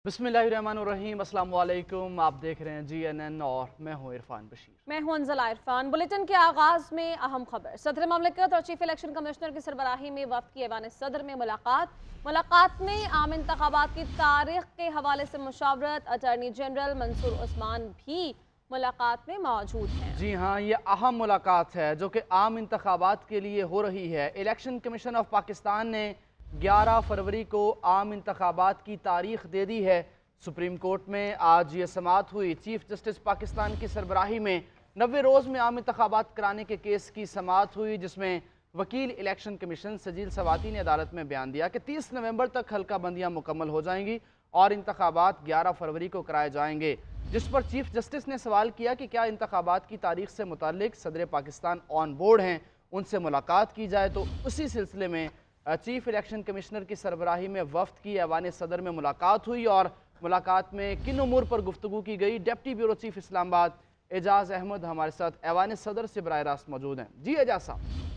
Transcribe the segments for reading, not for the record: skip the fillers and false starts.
बिस्मिल्लाहिर्रहमानिर्रहीम, अस्सलाम वालेकुम। आप देख रहे हैं GNN और मैं हूं इरफान बशीर। मैं हूं अंजला इरफान। बुलेटिन के आगाज में अहम खबर। सदर ममलिकत और चीफ इलेक्शन कमिश्नर की सरबराही में वफ्द की ऐवान सदर में मुलाकात में आम इंतखाबात की तारीख के हवाले से मुशावरत। अटॉर्नी जनरल मंसूर उस्मान भी मुलाकात में मौजूद हैं। जी हाँ, ये अहम मुलाकात है जो कि आम इंतखाबात के लिए हो रही है। इलेक्शन कमीशन ऑफ पाकिस्तान ने 11 फरवरी को आम इंतखाबात की तारीख दे दी है। सुप्रीम कोर्ट में आज ये समाअत हुई। चीफ जस्टिस पाकिस्तान की सरबराही में 90 रोज़ में आम इंतखाबात कराने के केस की समाअत हुई, जिसमें वकील इलेक्शन कमीशन सजील सवाती ने अदालत में बयान दिया कि 30 नवंबर तक हल्का बंदियाँ मुकम्मल हो जाएंगी और इंतखाबात 11 फरवरी को कराए जाएंगे। जिस पर चीफ जस्टिस ने सवाल किया कि क्या इंतखाबात की तारीख से मुताल्लिक सदर पाकिस्तान ऑन बोर्ड हैं, उनसे मुलाकात की जाए। तो उसी सिलसिले में चीफ इलेक्शन कमिश्नर की सरबराही में वफ्द की ऐवान सदर में मुलाकात हुई और मुलाकात में किन उमूर पर गुफ्तगू की गई। Deputy bureau chief Islamabad Ejaz Ahmed हमारे साथ ऐवान सदर से बराह रास्त मौजूद हैं। जी एजाज साहब।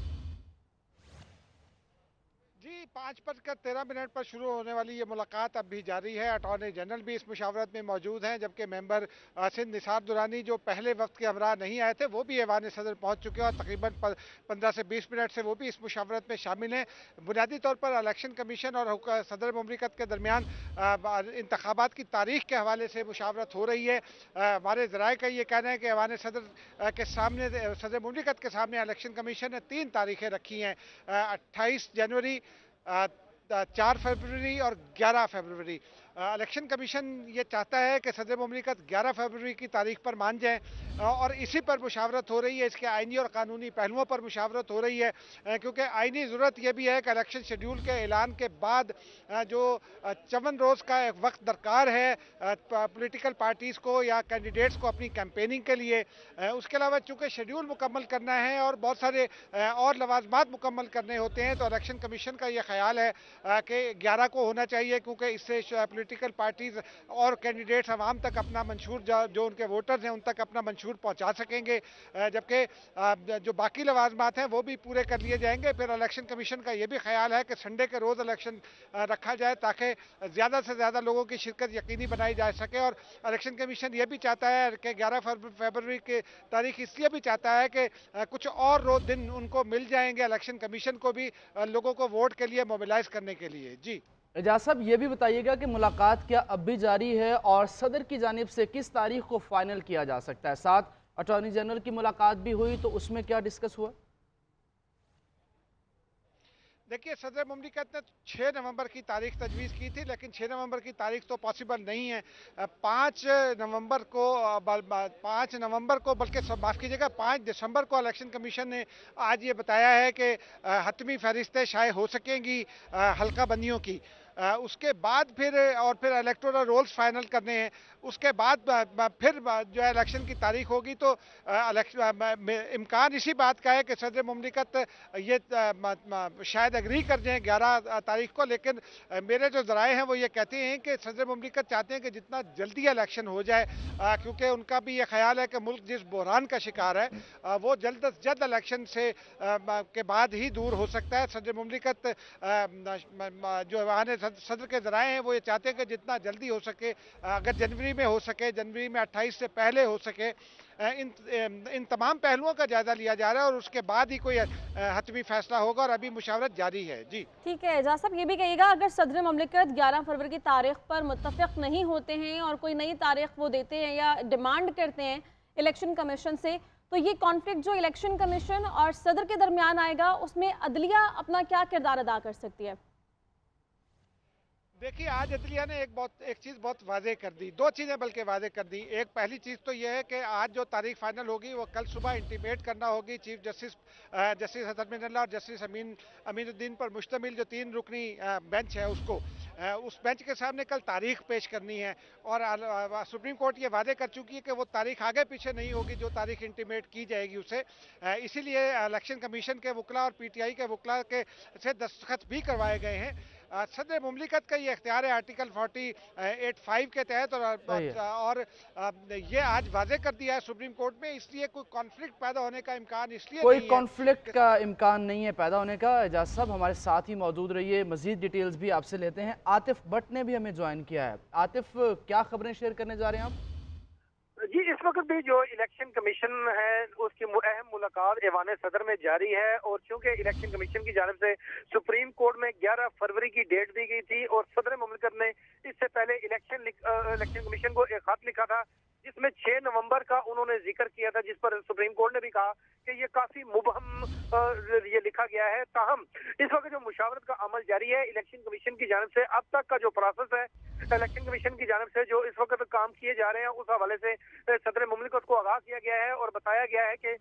5:13 पर शुरू होने वाली ये मुलाकात अब भी जारी है। अटॉर्नी जनरल भी इस मुशावरत में मौजूद हैं, जबकि मेंबर सिंध निसार दुरानी जो पहले वक्त के हमरा नहीं आए थे वो भी ऐवान सदर पहुंच चुके हैं और तकरीबन 15 से 20 मिनट से वो भी इस मुशावरत में शामिल हैं। बुनियादी तौर पर इलेक्शन कमीशन और सदर ममलिकत के दरमियान इंतखाबात की तारीख के हवाले से मुशावरत हो रही है। हमारे ज़राए का ये कहना है कि ऐवान सदर के सामने सदर ममलिकत के सामने इलेक्शन कमीशन ने 3 तारीखें रखी हैं, 28 जनवरी, 4 फरवरी और 11 फरवरी। इलेक्शन कमीशन ये चाहता है कि सदर ममलिकत 11 फरवरी की तारीख पर मान जाए और इसी पर मुशावरत हो रही है। इसके आइनी और कानूनी पहलुओं पर मुशावरत हो रही है, क्योंकि आइनी ज़रूरत यह भी है कि इलेक्शन शेड्यूल के ऐलान के बाद जो 54 रोज़ का एक वक्त दरकार है पॉलिटिकल पार्टीज़ को या कैंडिडेट्स को अपनी कैंपेनिंग के लिए, उसके अलावा चूँकि शेड्यूल मुकम्मल करना है और बहुत सारे और लवाजमात मुकम्मल करने होते हैं, तो इलेक्शन कमीशन का यह ख्याल है कि 11 को होना चाहिए, क्योंकि इससे पॉलिटिकल पार्टीज और कैंडिडेट्स आवाम तक अपना मंशूर जो उनके वोटर्स हैं उन तक अपना मंशूर पहुंचा सकेंगे, जबकि जो बाकी लवाजमात हैं वो भी पूरे कर लिए जाएंगे। फिर इलेक्शन कमीशन का ये भी ख्याल है कि संडे के रोज़ इलेक्शन रखा जाए ताकि ज़्यादा से ज़्यादा लोगों की शिरकत यकीनी बनाई जा सके। और इलेक्शन कमीशन ये भी चाहता है कि 11 फरवरी की तारीख इसलिए भी चाहता है कि कुछ और रोज़ दिन उनको मिल जाएंगे इलेक्शन कमीशन को भी लोगों को वोट के लिए मोबिलाइज करने के लिए। जी एजाज साहब, ये भी बताइएगा कि मुलाकात क्या अब भी जारी है और सदर की जानिब से किस तारीख को फाइनल किया जा सकता है। साथ अटॉर्नी जनरल की मुलाकात भी हुई, तो उसमें क्या डिस्कस हुआ? देखिए, सदर ममलिकत ने 6 नवंबर की तारीख तजवीज़ की थी, लेकिन 6 नवंबर की तारीख तो पॉसिबल नहीं है। 5 नवंबर को बल्कि माफ़ कीजिएगा 5 दिसंबर को इलेक्शन कमीशन ने आज ये बताया है कि हतमी फहरिस्तें शाये हो सकेंगी हल्का बंदियों की। उसके बाद फिर इलेक्टोरल रोल्स फाइनल करने हैं। उसके बाद फिर जो है इलेक्शन की तारीख होगी, तो इम्कान इसी बात का है कि सदर ममलिकत ये शायद एग्री कर जाएं 11 तारीख को। लेकिन मेरे जो ज़राए हैं वो ये कहते हैं कि सदर ममलिकत चाहते हैं कि जितना जल्दी इलेक्शन हो जाए, क्योंकि उनका भी ये ख्याल है कि मुल्क जिस बहरान का शिकार है वो जल्द अज जल्द इलेक्शन से के बाद ही दूर हो सकता है। सदर ममलिकत जो वहाँ सदर के ज़राए हैं वो ये चाहते हैं कि जितना जल्दी हो सके, अगर जनवरी में हो सके, जनवरी में 28 से पहले हो सके, इन तमाम पहलुओं का जायजा लिया जा रहा है और उसके बाद ही कोई हतमी फैसला होगा और अभी मुशावरत जारी है। जी ठीक है एजाज साहब, ये भी कहिएगा अगर सदर ममलिकत 11 फरवरी की तारीख पर मुत्तफिक नहीं होते हैं और कोई नई तारीख वो देते हैं या डिमांड करते हैं इलेक्शन कमीशन से, तो ये कॉन्फ्लिक्ट जो इलेक्शन कमीशन और सदर के दरमियान आएगा उसमें अदलिया अपना क्या किरदार अदा कर सकती है? देखिए, आज अदलिया ने एक चीज़ बहुत वाज़ेह कर दी, 2 चीज़ें बल्कि वाज़ेह कर दी। एक पहली चीज़ तो यह है कि आज जो तारीख फाइनल होगी वो कल सुबह इंटीमेट करना होगी चीफ जस्टिस हसन मिनल्ला और जस्टिस अमीनुद्दीन पर मुश्तमिल जो 3 रुकनी बेंच है उसको, उस बेंच के सामने कल तारीख पेश करनी है। और सुप्रीम कोर्ट ये वादे कर चुकी है कि वो तारीख आगे पीछे नहीं होगी जो तारीख इंटीमेट की जाएगी उसे। इसीलिए इलेक्शन कमीशन के वकला और PTI के वकला के से दस्तखत भी करवाए गए हैं। सदर मुमलिकत का ये इख्तियार है आर्टिकल 48(5) के तहत, और ये आज वाजे कर दिया है सुप्रीम कोर्ट में, इसलिए कोई कॉन्फ्लिक्ट पैदा होने का इम्कान इसलिए कोई नहीं कॉन्फ्लिक्ट का इम्कान नहीं है पैदा होने का। एजाज साहब हमारे साथ ही मौजूद रहिए, मजीद डिटेल्स भी आपसे लेते हैं। आतिफ भट्ट ने भी हमें ज्वाइन किया है। आतिफ, क्या खबरें शेयर करने जा रहे हैं आप? जी, इस वक्त भी जो इलेक्शन कमीशन है उसकी अहम मुलाकात ऐवान सदर में जारी है, और चूंकि इलेक्शन कमीशन की जानिब से सुप्रीम कोर्ट में 11 फरवरी की डेट दी गई थी, और सदर मुमलिकत ने इससे पहले इलेक्शन कमीशन को एक खत लिखा था जिसमें 6 नवंबर का उन्होंने जिक्र किया था, जिस पर सुप्रीम कोर्ट ने भी कहा कि ये काफी मुबहम ये लिखा गया है। ताहम इस वक्त जो मुशावरत का अमल जारी है इलेक्शन कमीशन की जानिब से, अब तक का जो प्रोसेस है इलेक्शन कमीशन की जानिब से जो इस वक्त काम किए जा रहे हैं, उस हवाले से सदर मुमलिकत को आगाह किया गया है और बताया गया है कि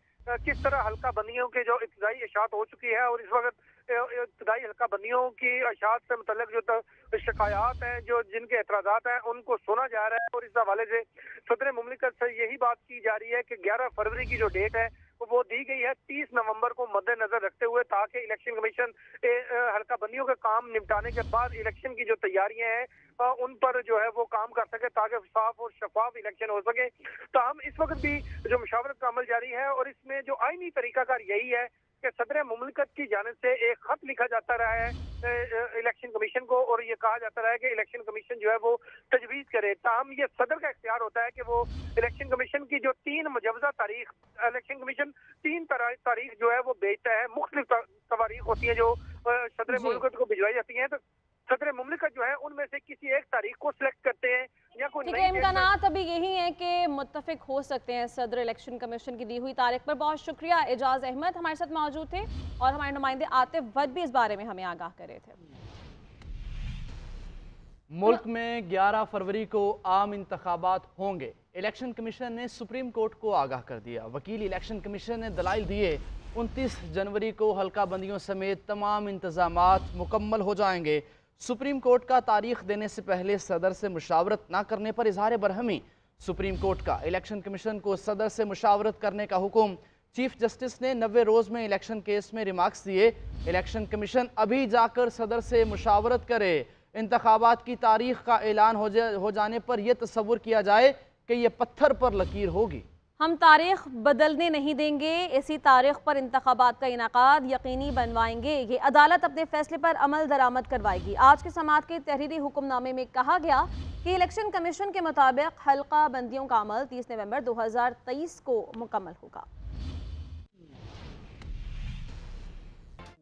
किस तरह हल्का बंदियों के जो इब्तदाई इशात हो चुकी है, और इस वक्त इब्तदाई हल्का बंदियों की इशात से मुतल्लिक जो शिकायत हैं, जो जिनके एतराज़ात हैं, उनको सुना जा रहा है। और इस हवाले से सदर मुमलिकत से यही बात की जा रही है कि 11 फरवरी की जो डेट है वो दी गई है 30 नवंबर को मद्देनजर रखते हुए, ताकि इलेक्शन कमीशन हल्का बंदियों के काम निपटाने के बाद इलेक्शन की जो तैयारियां हैं उन पर जो है वो काम कर सके, ताकि साफ और शफाफ इलेक्शन हो सके। तो हम इस वक्त भी जो मुशावरत का अमल जारी है, और इसमें जो आईनी तरीकाकार यही है कि सदर मुमलिकत की जानिब से एक खत लिखा जाता रहा है इलेक्शन कमीशन को, और ये कहा जाता रहा है कि इलेक्शन कमीशन जो है वो तजवीज़ करे। ताहम ये सदर का इख्तियार होता है कि वो इलेक्शन कमीशन की जो 3 मुजवजा तारीख, इलेक्शन कमीशन 3 तारीख जो है वो भेजता है, मुख्तलिफ तवारीख होती है जो सदर मुमलिकत को भिजवाई जाती है। तो सदर मुमलिकत जो है उनमें से किसी एक तारीख को सिलेक्ट करते हैं या कोई ठीक है। इम्कानात अभी यही है कि मुत्तफिक हो सकते हैं सदर इलेक्शन कमीशन की दी हुई तारीख पर। बहुत शुक्रिया, एजाज अहमद हमारे साथ मौजूद थे, और हमारे नुमाइंदे आतिफ भट्ट भी इस बारे में हमें आगाह कर रहे थे। मुल्क में 11 फरवरी को आम इंतखाबात होंगे, इलेक्शन कमीशन ने सुप्रीम कोर्ट को आगाह कर दिया। वकील इलेक्शन कमीशन ने दलाइल दिए 29 जनवरी को हल्का बंदियों समेत तमाम इंतजामात मुकम्मल हो जाएंगे। सुप्रीम कोर्ट का तारीख देने से पहले सदर से मुशावरत न करने पर इजहार बरहमी। सुप्रीम कोर्ट का इलेक्शन कमीशन को सदर से मुशावरत करने का हुक्म। चीफ जस्टिस ने 90 रोज़ में इलेक्शन केस में रिमार्क्स दिए। इलेक्शन कमीशन अभी जाकर सदर से मुशावरत करे। इंतखाबात की तारीख का ऐलान हो जाने पर यह तस्वुर किया जाए कि यह पत्थर पर लकीर होगी। हम तारीख बदलने नहीं देंगे, इसी तारीख पर इंतखाबात का इनाकाद यकीनी बनवाएंगे। ये अदालत अपने फैसले पर अमल दरामद करवाएगी। आज के समाअत के तहरीरी हुक्मनामे में कहा गया कि इलेक्शन कमीशन के मुताबिक हल्का बंदियों का अमल 30 नवंबर 2023 को मुकम्मल होगा।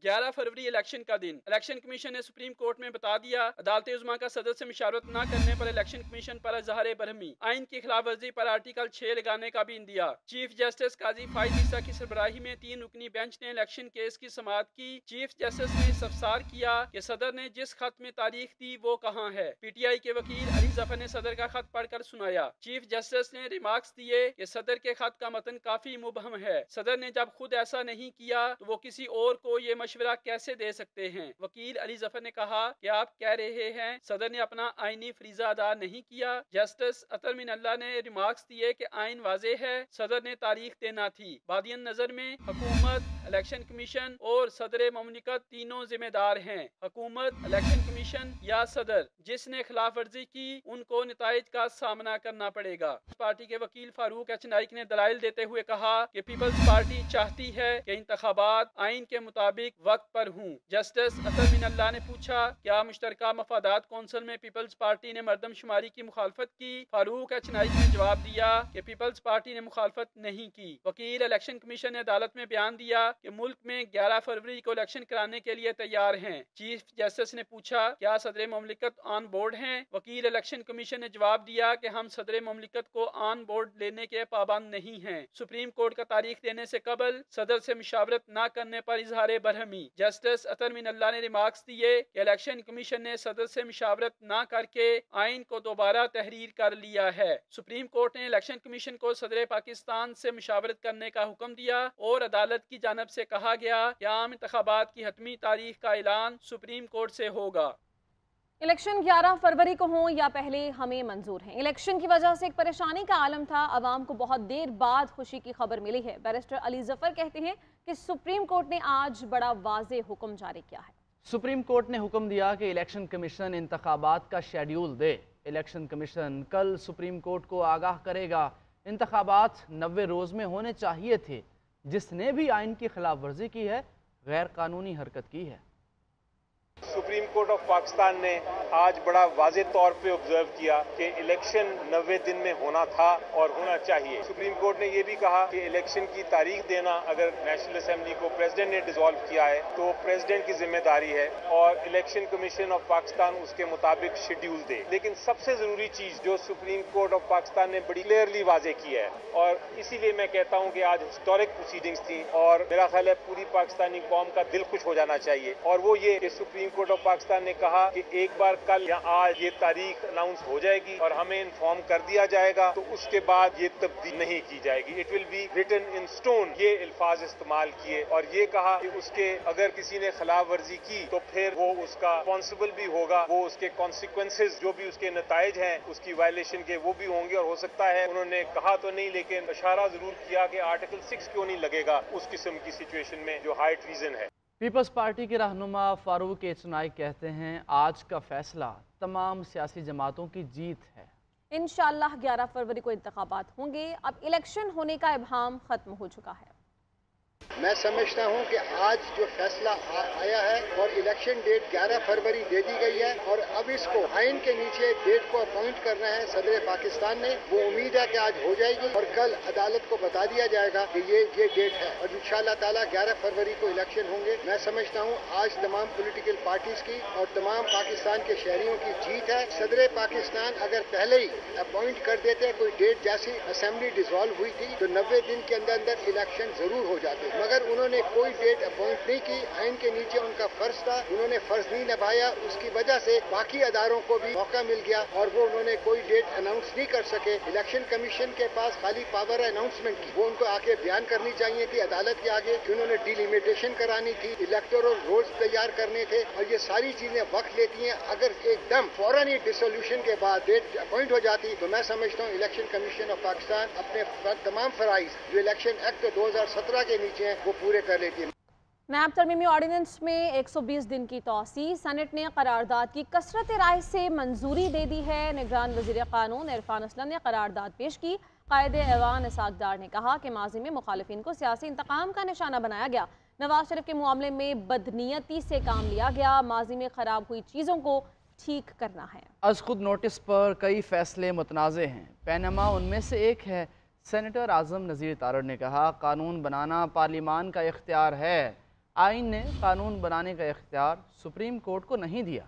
11 फरवरी इलेक्शन का दिन। इलेक्शन कमीशन ने सुप्रीम कोर्ट में बता दिया, अदालत उज़्मा का सदर से मुशावरत न करने पर इलेक्शन कमीशन पर इज़हार बरहमी। आइन की खिलाफ वर्जी पर आर्टिकल 6 लगाने का भी इंदिया। चीफ जस्टिस काजी फाइज ईसा की सरबराही में 3 रुकनी बेंच ने इलेक्शन केस की समाअत की। चीफ जस्टिस ने इस्तफसार किया कि सदर ने जिस खत में तारीख दी वो कहाँ है। PTI के वकील अली जफर ने सदर का खत पढ़कर सुनाया। चीफ जस्टिस ने रिमार्क्स दिए कि सदर के खत का मतन काफी मुबहम है। सदर ने जब खुद ऐसा नहीं किया तो वो किसी और को ये मशवरा कैसे दे सकते हैं। वकील अली जफर ने कहा कि आप कह रहे हैं सदर ने अपना आईनी फरीजा अदा नहीं किया। जस्टिस अतर मिन अल्लाह ने रिमार्क्स दिए कि आइन वाजे है, सदर ने तारीख देना थी। बादियन नजर में हुकूमत, इलेक्शन कमीशन और सदर मुमलिकत तीनों जिम्मेदार हैं। हुकूमत, इलेक्शन कमीशन या सदर, जिसने खिलाफ वर्जी की उनको नताइज का सामना करना पड़ेगा। पार्टी के वकील फारूक एच नाइक ने दलाइल देते हुए कहा कि पीपल्स पार्टी चाहती है कि इंतखाबात आइन के मुताबिक वक्त पर हूँ। जस्टिस अतर मिन अल्लाह ने पूछा क्या मुश्तरका मफादात कौंसिल में पीपल्स पार्टी ने मर्दमशुमारी की मुखालफत की। फारूक एच नाइक ने जवाब दिया कि पीपल्स पार्टी ने मुखालफत नहीं की। वकील इलेक्शन कमीशन ने अदालत में बयान दिया कि मुल्क में 11 फरवरी को इलेक्शन कराने के लिए तैयार हैं। चीफ जस्टिस ने पूछा क्या सदर मुमलिकत ऑन बोर्ड हैं। वकील इलेक्शन कमीशन ने जवाब दिया कि हम सदर मुमलिकत को ऑन बोर्ड लेने के पाबंद नहीं हैं। सुप्रीम कोर्ट का तारीख देने से कबल सदर से मुशावरत न करने पर इजहार बरहमी। जस्टिस अतर मिन अल्लाह ने रिमार्क्स दिए कि इलेक्शन कमीशन ने सदर से मुशावरत न करके आइन को दोबारा तहरीर कर लिया है। सुप्रीम कोर्ट ने इलेक्शन कमीशन को सदर पाकिस्तान से मुशावरत करने का हुक्म दिया और अदालत की जानब से कहा गया कि आम इंतखाबात की हतमी तारीख का ऐलान सुप्रीम कोर्ट से होगा। इलेक्शन 11 फरवरी को हों या पहले हमें मंजूर हैं। इलेक्शन की वजह से एक परेशानी का आलम था, अवाम को बहुत देर बाद खुशी की खबर मिली है। बैरिस्टर अली जफर कहते हैं कि सुप्रीम कोर्ट ने आज बड़ा वाज़ेह हुक्म जारी किया है। सुप्रीम कोर्ट ने हुक्म दिया कि इलेक्शन कमीशन इंतखाबात का शेड्यूल दे। इलेक्शन कमीशन कल सुप्रीम कोर्ट को आगाह करेगा। इंतखाबात 90 रोज़ में होने चाहिए थे। जिसने भी आइन की खिलाफ वर्जी की है, गैर कानूनी हरकत की है। सुप्रीम कोर्ट ऑफ पाकिस्तान ने आज बड़ा वाज़े तौर पे ऑब्जर्व किया कि इलेक्शन 90 दिन में होना था और होना चाहिए। सुप्रीम कोर्ट ने ये भी कहा कि इलेक्शन की तारीख देना अगर नेशनल असेंबली को प्रेसिडेंट ने डिसॉल्व किया है तो प्रेसिडेंट की जिम्मेदारी है और इलेक्शन कमीशन ऑफ पाकिस्तान उसके मुताबिक शेड्यूल दे। लेकिन सबसे जरूरी चीज जो सुप्रीम कोर्ट ऑफ पाकिस्तान ने बड़ी क्लियरली वाज़े की है और इसीलिए मैं कहता हूँ कि आज हिस्टोरिक प्रोसीडिंग्स थी और मेरा ख्याल है पूरी पाकिस्तानी कौम का दिल खुश हो जाना चाहिए और वो ये कि सुप्रीम कोर्ट ऑफ पाकिस्तान ने कहा कि एक बार कल या आज ये तारीख अनाउंस हो जाएगी और हमें इन्फॉर्म कर दिया जाएगा तो उसके बाद ये तब्दील नहीं की जाएगी। It will be written in stone, ये अल्फाज इस्तेमाल किए और ये कहा कि उसके अगर किसी ने खिलाफ वर्जी की तो फिर वो उसका रिस्पॉन्सिबल भी होगा, वो उसके कॉन्सिक्वेंसेज जो भी उसके नताइज हैं उसकी वायलेशन के वो भी होंगे और हो सकता है उन्होंने कहा तो नहीं लेकिन इशारा जरूर किया कि आर्टिकल 6 क्यों नहीं लगेगा उस किस्म की सिचुएशन में जो हाई ट्रीजन है। पीपल्स पार्टी के रहनुमा फारूक एचनाई कहते हैं आज का फैसला तमाम सियासी जमातों की जीत है। इंशाअल्लाह 11 फरवरी को इंतखाबात होंगे। अब इलेक्शन होने का इब्हाम खत्म हो चुका है। मैं समझता हूं कि आज जो फैसला आया है और इलेक्शन डेट 11 फरवरी दे दी गई है और अब इसको आइन के नीचे डेट को अपॉइंट करना है सदर पाकिस्तान ने, वो उम्मीद है कि आज हो जाएगी और कल अदालत को बता दिया जाएगा कि ये डेट है और इंशाअल्लाह ताला 11 फरवरी को इलेक्शन होंगे। मैं समझता हूं आज तमाम पॉलिटिकल पार्टीज की और तमाम पाकिस्तान के शहरियों की जीत है। सदर पाकिस्तान अगर पहले ही अपॉइंट कर देते कोई डेट, जैसी असेंबली डिसॉल्व हुई थी तो 90 दिन के अंदर इलेक्शन जरूर हो जाते, मगर उन्होंने कोई डेट अपॉइंट नहीं की। आइन के नीचे उनका फर्ज था, उन्होंने फर्ज नहीं निभाया, उसकी वजह से बाकी अदारों को भी मौका मिल गया और वो उन्होंने कोई डेट अनाउंस नहीं कर सके। इलेक्शन कमीशन के पास खाली पावर है अनाउंसमेंट की, वो उनको आके बयान करनी चाहिए थी अदालत के आगे कि उन्होंने डिलिमिटेशन करानी थी, इलेक्टोरल रोल्स तैयार करने थे और ये सारी चीजें वक्त लेती हैं। अगर एकदम फौरन ही डिसोल्यूशन के बाद डेट अपॉइंट हो जाती तो मैं समझता हूँ इलेक्शन कमीशन ऑफ पाकिस्तान अपने तमाम फराइज जो इलेक्शन एक्ट 2017 के नीचे हैं वो पूरे कर लेती है। नैब तरमीमी ऑर्डिनेंस में 120 दिन की तौसीह। सेनेट ने करारदाद की कसरत राय से मंजूरी दे दी है। निगरान वज़ीर क़ानून इरफान असलम ने करारदाद पेश की। कायदे ऐवान इसाक डार ने कहा कि माजी में मुखालिफिन को सियासी इंतकाम का निशाना बनाया गया। नवाज शरीफ के मामले में बदनीयती से काम लिया गया। माजी में ख़राब हुई चीज़ों को ठीक करना है। अज खुद नोटिस पर कई फैसले मुतनाज़े हैं। पैनमा उनमें से एक है। सेनेटर आज़म नज़ीर तारड़ ने कहा कानून बनाना पार्लिमान का इख्तियार है। आइन ने कानून बनाने का इख्तियार सुप्रीम कोर्ट को नहीं दिया।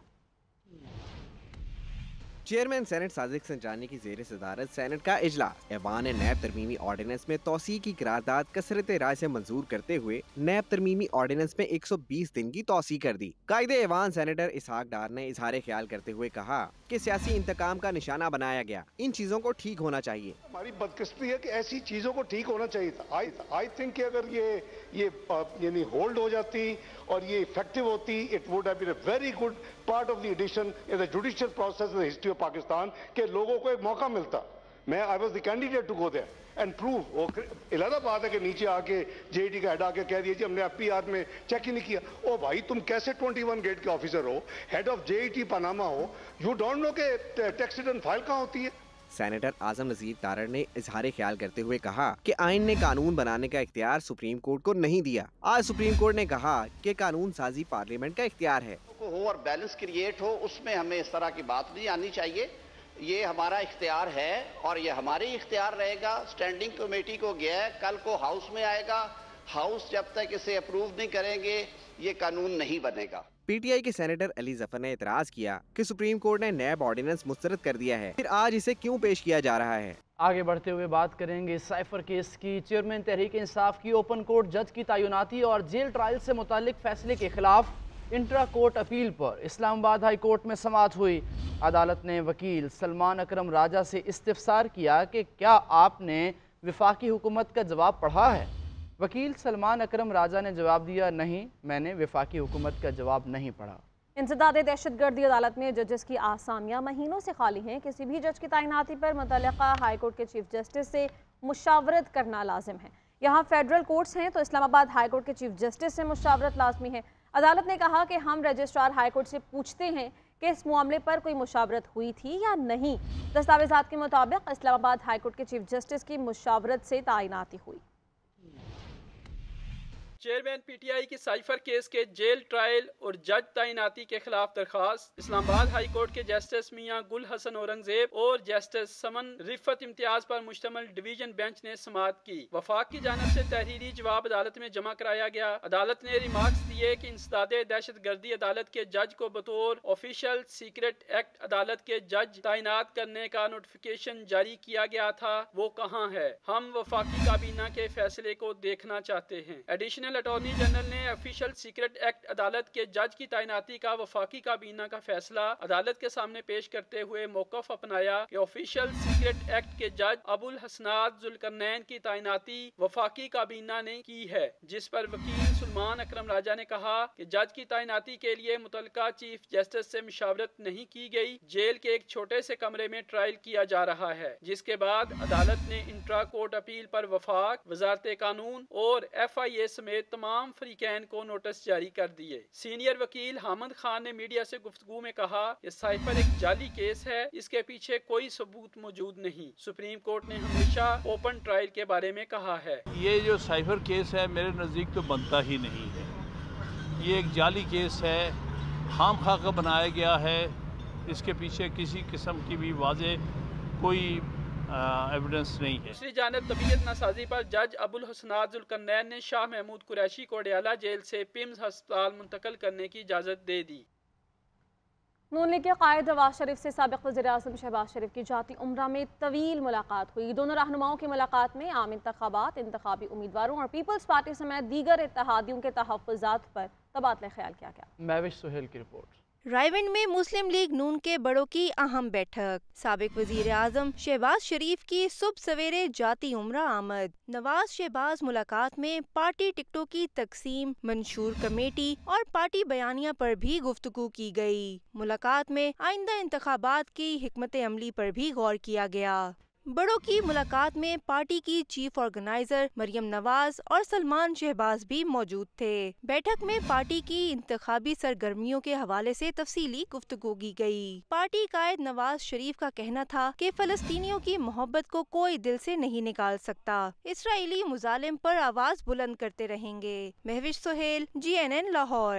चेयरमैन सेनेट साजिद संजानी की ज़ेर सदारत सेनेट का इजलास ऐवान नैब तरमीमी ऑर्डिनेंस में तौसीह की करारदाद कसरत राय से मंजूर करते हुए नैब तरमीमी ऑर्डिनेंस में 120 दिन की तौसीह कर दी। कायदे ऐवान सेनेटर इसाक डार ने इजहार ख्याल करते हुए कहा कि सियासी इंतकाम का निशाना बनाया गया, इन चीजों को ठीक होना चाहिए। हमारी बदकिस्मती है कि ऐसी चीजों को ठीक होना चाहिए था। आई थिंक कि अगर ये यानी होल्ड हो जाती और ये इफेक्टिव होती, it would have been a very good part of the addition in the judicial process in the history of Pakistan के लोगों को एक मौका मिलता। मैं I was the candidate to go there and prove. वो अलग बात है कि नीचे आके जेईटी का हेड आके कह दिया जी हमने एफपीआर में चेक ही नहीं किया। ओ भाई तुम कैसे 21 गेट के ऑफिसर हो, हेड ऑफ जेईटी पनामा हो, यू डोंट नो के टैक्स रिटर्न फाइल कहाँ होती है। सेनेटर आजम नज़ीर तारड़ ने इजहार ख्याल करते हुए कहा कि आइन ने कानून बनाने का इख्तियार सुप्रीम कोर्ट को नहीं दिया। आज सुप्रीम कोर्ट ने कहा कि कानून साजी पार्लियामेंट का इख्तियार है। हो और बैलेंस क्रिएट हो, उसमें हमें इस तरह की बात नहीं आनी चाहिए। ये हमारा इख्तियार है और ये हमारे इख्तियार रहेगा। स्टैंडिंग कमेटी को गया है, कल को हाउस में आएगा। हाउस जब तक इसे अप्रूव नहीं करेंगे ये कानून नहीं बनेगा। पीटीआई के सेनेटर अली जफर ने एतराज किया कि सुप्रीम कोर्ट ने नैब ऑर्डिनेंस मुस्तरद कर दिया है, फिर आज इसे क्यों पेश किया जा रहा है। आगे बढ़ते हुए बात करेंगे साइफर केस की। चेयरमैन तहरीक इंसाफ की ओपन कोर्ट जज की तैनाती और जेल ट्रायल से मुतालिक फैसले के खिलाफ इंट्रा कोर्ट अपील पर इस्लामाबाद हाई कोर्ट में समाअत हुई। अदालत ने वकील सलमान अकरम राजा से इस्तिफसार किया कि क्या आपने वफाकी हुकूमत का जवाब पढ़ा है। वकील सलमान अकरम राजा ने जवाब दिया, नहीं, मैंने वफाकी हुकूमत का जवाब नहीं पढ़ा। इंसदाद दहशतगर्दी अदालत में जजेस की आसामियाँ महीनों से खाली हैं। किसी भी जज की तैनाती पर मुतल्लिका हाई कोर्ट के चीफ जस्टिस से मुशावरत करना लाजिम है। यहाँ फेडरल कोर्ट्स हैं तो इस्लामाबाद हाई कोर्ट के चीफ जस्टिस से मुशावरत लाजमी है। عدالت نے کہا کہ ہم رجسٹرار ہائی کورٹ سے پوچھتے ہیں کہ اس معاملے پر کوئی مشاورت ہوئی تھی یا نہیں۔ دستاویزات کے مطابق اسلام آباد ہائی کورٹ کے چیف جسٹس کی مشاورت سے تعیناتی ہوئی۔ چیئرمین پی ٹی آئی کی سائفر کیس کے جیل ٹرائل اور جج تعیناتی کے خلاف درخواست اسلام آباد ہائی کورٹ کے جسٹس میاں گل حسن اورنگزیب اور جسٹس سمن رفت امتیاز پر مشتمل ڈویژن بینچ نے سماعت کی۔ وفاق کی جانب سے تحریری جواب عدالت میں جمع کرایا گیا۔ عدالت نے ریمارکس دیے کہ انسداد دہشت گردی عدالت کے جج کو بطور آفیشل سیکرٹ ایکٹ عدالت کے جج تعینات کرنے کا نوٹیفیکیشن جاری کیا گیا تھا، وہ کہاں ہے؟ ہم وفاقی کابینہ کے فیصلے کو دیکھنا چاہتے ہیں۔ ایڈیشنل اٹارنی جنرل نے آفیشل سیکرٹ ایکٹ عدالت کے جج کی تعیناتی کا وفاقی کابینہ کا فیصلہ عدالت کے سامنے پیش کرتے ہوئے موقف اپنایا کہ آفیشل سیکرٹ ایکٹ کے جج ابو الحسنات ذوالقرنین کی تعیناتی وفاقی کابینہ نے کی ہے، جس پر وکیل سلمان اکرم راجہ نے کہا کہ جج کی تعیناتی کے لیے متعلقہ چیف جسٹس سے مشاورت نہیں کی گئی۔ جیل کے ایک چھوٹے سے کمرے میں ٹرائل کیا جا رہا ہے، جس کے بعد عدالت نے انٹرا کورٹ اپیل پر وفاق، وزارت قانون اور ایف آئی اے سمیت تمام فریقین کو نوٹس جاری کر دیے۔ سینئر وکیل حامد خان نے میڈیا سے گفتگو میں کہا کہ سائفر ایک جعلی کیس ہے، اس کے پیچھے کوئی ثبوت موجود نہیں۔ سپریم کورٹ نے ہمیشہ اوپن ٹرائل کے بارے میں کہا ہے۔ یہ جو سائفر کیس ہے میرے نزدیک تو بنتا ہی نہیں ہے، یہ ایک جعلی کیس ہے، خام خواہ بنایا گیا ہے، اس کے پیچھے کسی قسم کی بھی واضح کوئی ایویڈنس نہیں ہے۔ دوسری جانب طبیعت ناسازی پر جج ابو الحسنات ذوالقرنین نے شاہ محمود قریشی کو اڈیالہ جیل سے پیمز ہسپتال منتقل کرنے کی اجازت دے دی۔ نون لیگ کے قائد نواز شریف سے سابق وزیر اعظم شہباز شریف کی جاتی عمرہ میں طویل ملاقات ہوئی۔ دونوں رہنماؤں کی ملاقات میں عام انتخابات، انتخابی امیدواروں اور پیپلز پارٹی سمیت دیگر اتحادیوں کے تحفظات پر تبادلہ خیال کیا گیا۔ مہوش سہیل کی رپورٹ۔ رائے ونڈ میں مسلم لیگ نون کے بڑوں کی اہم بیٹھک۔ سابق وزیر اعظم شہباز شریف کی صبح سویرے جاتی عمرہ آمد۔ نواز شہباز ملاقات میں پارٹی ٹکٹوں کی تقسیم، منشور کمیٹی اور پارٹی بیانیہ پر بھی گفتگو کی گئی۔ ملاقات میں آئندہ انتخابات کی حکمت عملی پر بھی غور کیا گیا۔ بڑوں کی ملاقات میں پارٹی کی چیف آرگنائزر مریم نواز اور سلمان شہباز بھی موجود تھے۔ بیٹھک میں پارٹی کی انتخابی سرگرمیوں کے حوالے سے تفصیلی گفتگو کی گئی۔ پارٹی قائد نواز شریف کا کہنا تھا کہ فلسطینیوں کی محبت کو کوئی دل سے نہیں نکال سکتا، اسرائیلی مظالم پر آواز بلند کرتے رہیں گے۔ مہوش سہیل، GNN لاہور۔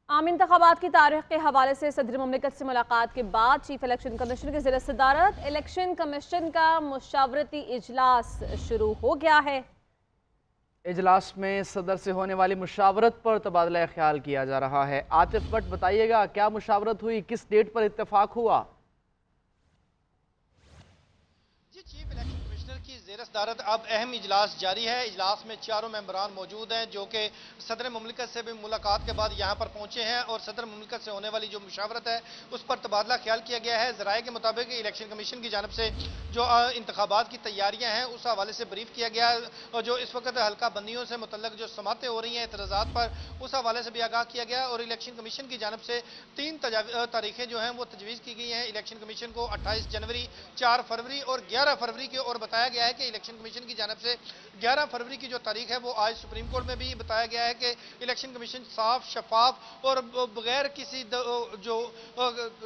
عام انتخابات کی تاریخ کے حوالے سے صدر مملکت سے ملاقات کے بعد چیف الیکشن کمیشن کے زیر صدارت الیکشن کمیشن کا مشاورتی اجلاس شروع ہو گیا ہے۔ اجلاس میں صدر سے ہونے والی مشاورت پر تبادلہ خیال کیا جا رہا ہے۔ عاطف بٹ بتائیے گا کیا مشاورت ہوئی، کس ڈیٹ پر اتفاق ہوا؟ چیف الیکشن کمشنر کی زیر صدارت اب اہم اجلاس جاری ہے۔ اجلاس میں چاروں ممبران موجود ہیں جو کہ صدر مملکت سے بھی ملاقات کے بعد یہاں پر پہنچے ہیں اور صدر مملکت سے ہونے والی جو مشاورت ہے اس پر تبادلہ خیال کیا گیا ہے۔ ذرائع کے مطابق الیکشن کمیشن کی جانب سے جو انتخابات کی تیاریاں ہیں اس حوالے سے بریف کیا گیا ہے اور جو اس وقت حلقہ بندیوں سے متعلق جو سماعتیں ہو رہی ہیں اعتراضات پر اس حوالے سے بھی آگاہ کیا گیا اور الیکشن کمیشن کی جانب سے 3 تاریخیں جو ہیں وہ تجویز کی گئی ہیں الیکشن کمیشن کو 28 جنوری، 4 فروری اور 11 فروری کی، اور بتایا گیا ہے کہ الیکشن کمیشن کی جانب سے 11 فروری کی جو تاریخ ہے وہ آج سپریم کورٹ میں بھی بتایا گیا ہے کہ الیکشن کمیشن صاف، شفاف اور بغیر کسی جو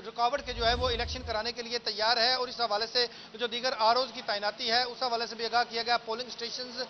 رکاوٹ کے جو ہے وہ الیکشن کرانے کے لیے تیار ہے، اور اس حوالے سے جو دیگر ROs کی تعیناتی ہے اس حوالے سے بھی آگاہ کیا گیا۔ پولنگ اسٹیشنز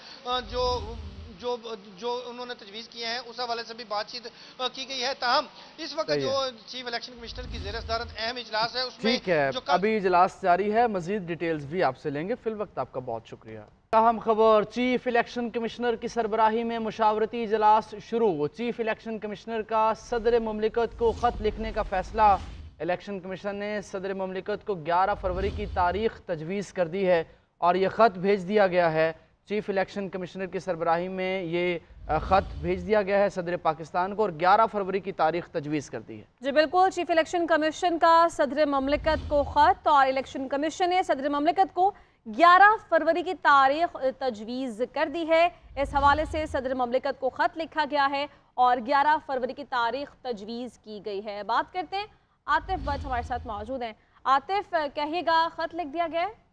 جو انہوں نے تجویز کیے ہیں اس حوالے سے بھی بات چیت کی گئی ہے۔ تاہم اس وقت جو چیف الیکشن کمشنر کی زیر صدارت اہم اجلاس ہے اس میں ٹھیک ہے، ابھی اجلاس جاری ہے، مزید ڈیٹیلز بھی آپ سے لیں گے۔ فی الوقت آپ کا بہت شکریہ۔ اہم خبر، چیف الیکشن کمشنر کی سربراہی میں مشاورتی اجلاس شروع۔ چیف الیکشن کمشنر کا صدر مملکت کو خط لکھنے کا فیصلہ۔ الیکشن کمیشن نے صدر مملکت کو 11 فروری کی تاریخ تجویز کر دی ہے اور یہ خط بھیج دیا گیا ہے۔ چیف الیکشن کمشنر کی سربراہی میں یہ خط بھیج دیا گیا ہے صدر پاکستان کو اور 11 فروری کی تاریخ تجویز کر دی ہے۔ جی بالکل، چیف الیکشن کمیشن کا صدر مملکت کو خط اور الیکشن کمیشن نے صدر مملکت کو 11 فروری کی تاریخ تجویز کر دی ہے۔ اس حوالے سے صدر مملکت کو خط لکھا گیا ہے اور 11 فروری کی تاریخ تجویز کی گئی ہے۔ بات کرتے ہیں، عاطف بٹ ہمارے ساتھ موجود ہیں۔ عاطف، کہیے گا خط لکھ دیا گیا ہے؟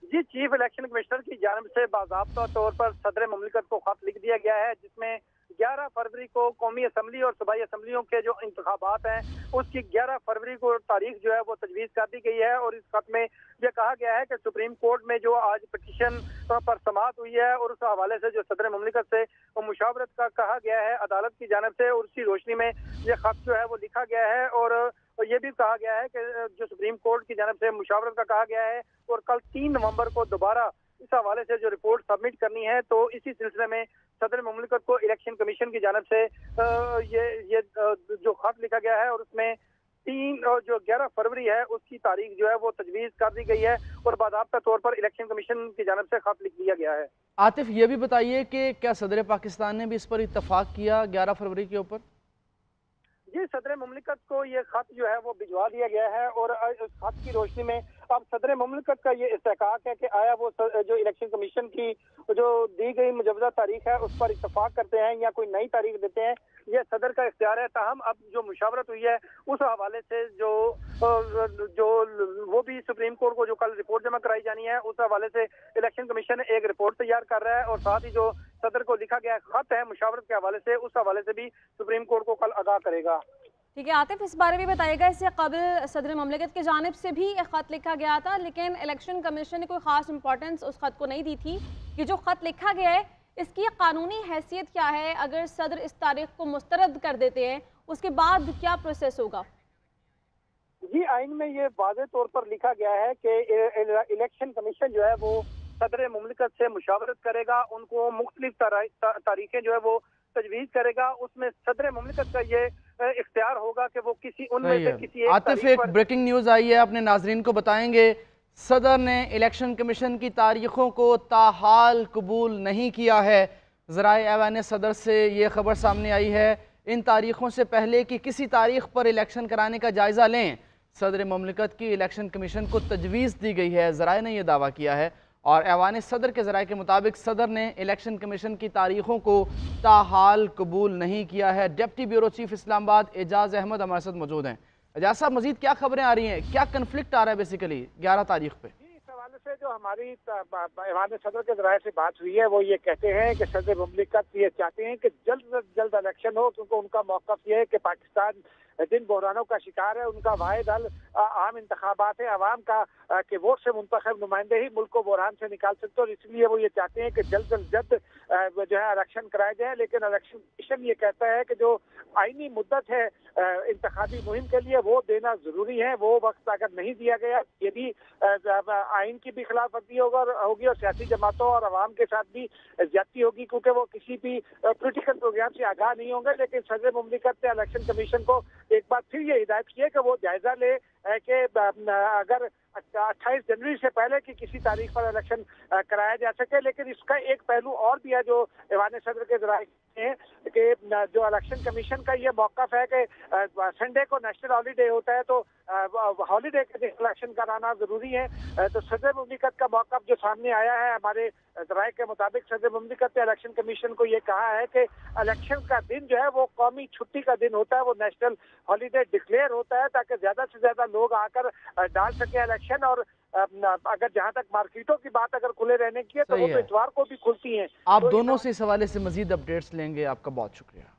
جی، چیف الیکشن کمشنر کی جانب سے باضابطہ طور پر صدر مملکت کو خط لکھ دیا گیا ہے جس میں 11 फरवरी को कौमी असम्बली और सूबाई असम्बलियों के जो इंतखाबात हैं उसकी 11 फरवरी को तारीख जो है वो तजवीज़ कर दी गई है। और इस खत में यह कहा गया है कि सुप्रीम कोर्ट में जो आज पिटीशन पर समाअत हुई है और उस हवाले से जो सदर मुमलिकत से मुशावरत का कहा गया है अदालत की जानिब से, और उसी रोशनी में यह खत जो है वो लिखा गया है। और ये भी कहा गया है कि जो सुप्रीम कोर्ट की जानिब से मुशावरत का कहा गया है और कल 3 नवंबर को दोबारा इस हवाले से जो रिपोर्ट सबमिट करनी है, तो इसी सिलसिले में सदर मुमलिकत को इलेक्शन कमीशन की जानिब से ये जो खत लिखा गया है और उसमें 11 फरवरी है उसकी तारीख जो है वो तजवीज़ कर दी गई है और बाकायदा तौर पर इलेक्शन कमीशन की जानिब से खत लिख दिया गया है। आतिफ, ये भी बताइए कि क्या सदर पाकिस्तान ने भी इस पर इत्तफाक किया 11 फरवरी के ऊपर? जी, सदर मुमलिकत को ये खत जो है वो भिजवा दिया गया है और इस खत की रोशनी में अब सदर मुमलिकत का ये इस्तेहकाक है कि आया वो जो इलेक्शन कमीशन की जो दी गई मुजवजा तारीख है उस पर इत्तफाक करते हैं या कोई नई तारीख देते हैं, ये सदर का इख्तियार है। ताहम अब जो मुशावरत हुई है उस हवाले से जो वो भी सुप्रीम कोर्ट को जो कल रिपोर्ट जमा कराई जानी है उस हवाले से इलेक्शन कमीशन एक रिपोर्ट तैयार कर रहा है और साथ ही जो सदर को लिखा गया खत है मुशावरत के हवाले से उस हवाले से भी सुप्रीम कोर्ट को कल आगाह करेगा। ठीक है आतिफ, इस बारे में बताइएगा, इससे कबल सदर ममलिकत की जानिब से भी एक ख़त लिखा गया था लेकिन इलेक्शन कमीशन ने कोई ख़ास इंपॉर्टेंस उस ख़त को नहीं दी थी। ये जो ख़त लिखा गया है इसकी कानूनी हैसियत क्या है? अगर सदर इस तारीख को मुस्तरद कर देते हैं उसके बाद क्या प्रोसेस होगा? जी, आइन में ये वाज़ेह तौर पर लिखा गया है कि इलेक्शन कमीशन जो है वो सदर मुमलिकत से मुशावरत करेगा, उनको मुख्तलिफ तारीखें जो है वो तजवीज़ करेगा, उसमें सदर मुमलिकत का ये इख्तियार होगा कि वो किसी उनमें से किसी एक आतिफ, एक ब्रेकिंग न्यूज़ आई है, अपने नाजरीन को बताएंगे। सदर ने इलेक्शन कमीशन की तारीखों को ताहाल कबूल नहीं किया है। ज़राए ऐवान सदर से ये खबर सामने आई है, इन तारीखों से पहले कि किसी तारीख पर इलेक्शन कराने का जायज़ा लें सदर मुमलिकत की इलेक्शन कमीशन को तजवीज़ दी गई है। ज़राए ने यह दावा किया है और ऐवान सदर के ज़राए के मुताबिक सदर ने इलेक्शन कमीशन की तारीखों को ताहाल कबूल नहीं किया है। Deputy bureau chief Islamabad Ejaz Ahmed हमारे साथ मौजूद हैं। एजाज साहब, मजीद क्या खबरें आ रही हैं, क्या कन्फ्लिक्ट आ रहा है बेसिकली 11 तारीख पे? इस हवाले से जो हमारी ऐवान सदर के ज़राए से बात हुई है वो ये कहते हैं कि सदर मुमलिकत ये चाहते हैं कि जल्द से जल्द इलेक्शन हो, क्योंकि उनका मौक़िफ़ ये है कि पाकिस्तान जिन बहरानों का शिकार है उनका वाहिद हल आम इंतखाबात है, अवाम का के वोट से मुंतखब नुमाइंदे ही मुल्क को बहरान से निकाल सकते, और इसलिए वो ये चाहते हैं कि जल्द से जल्द जो है इलेक्शन कराए जाए। लेकिन इलेक्शन कमीशन ये कहता है कि जो आईनी मुद्दत है इंतखाबी मुहिम के लिए वो देना जरूरी है, वो वक्त अगर नहीं दिया गया ये भी आइन की भी खिलाफ वर्जी होगी और सियासी जमातों और अवाम के साथ भी ज्यादती होगी, क्योंकि वो किसी भी पोलिटिकल प्रोग्राम से आगाह नहीं होंगे। लेकिन सदर मुमलिकत ने इलेक्शन कमीशन को एक बार फिर ये हिदायत की है कि वो जायजा ले कि अगर 28 जनवरी से पहले की किसी तारीख पर इलेक्शन कराया जा सके। लेकिन इसका एक पहलू और भी है जो ऐवान सदर के ज़राए हैं कि जो इलेक्शन कमीशन का ये मौक़िफ़ है कि संडे को नेशनल हॉलीडे होता है, तो हॉलीडे के दिन इलेक्शन कराना ज़रूरी है। तो सदर मुमलिकत का मौक़िफ़ जो सामने आया है हमारे ज़राए के मुताबिक, सदर मुमलिकत ने इलेक्शन कमीशन को ये कहा है कि इलेक्शन का दिन जो है वो कौमी छुट्टी का दिन होता है, वो नेशनल हॉलीडे डिक्लेयर होता है ताकि ज़्यादा से ज़्यादा लोग आकर डाल सके इलेक्शन। और अगर जहाँ तक मार्केटों की बात अगर खुले रहने की है तो वो तो इतवार को भी खुलती हैं। आप दोनों से इस हवाले से मजीद अपडेट्स लेंगे। आपका बहुत शुक्रिया।